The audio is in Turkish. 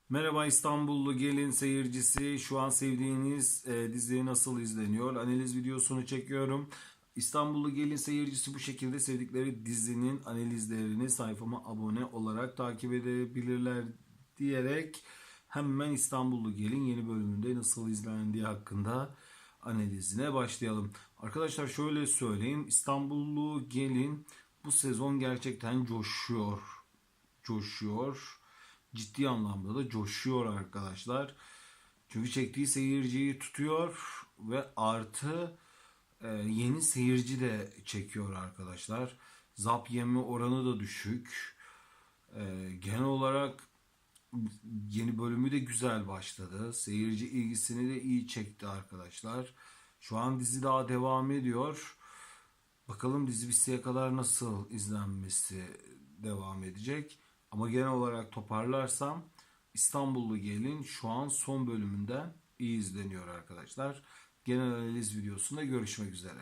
Merhaba İstanbullu gelin seyircisi. Şu an sevdiğiniz dizi nasıl izleniyor? Analiz videosunu çekiyorum. İstanbullu gelin seyircisi bu şekilde sevdikleri dizinin analizlerini sayfama abone olarak takip edebilirler diyerek hemen İstanbullu gelin yeni bölümünde nasıl izlendiği hakkında analizine başlayalım. Arkadaşlar şöyle söyleyeyim. İstanbullu gelin bu sezon gerçekten coşuyor. Coşuyor, ciddi anlamda da coşuyor arkadaşlar. Çünkü çektiği seyirciyi tutuyor ve artı yeni seyirci de çekiyor arkadaşlar. Zap yeme oranı da düşük. Genel olarak yeni bölümü de güzel başladı. Seyirci ilgisini de iyi çekti arkadaşlar. Şu an dizi daha devam ediyor. Bakalım dizi bitmeye kadar nasıl izlenmesi devam edecek. Ama genel olarak toparlarsam İstanbullu Gelin şu an son bölümünde iyi izleniyor arkadaşlar. Genel analiz videosunda görüşmek üzere.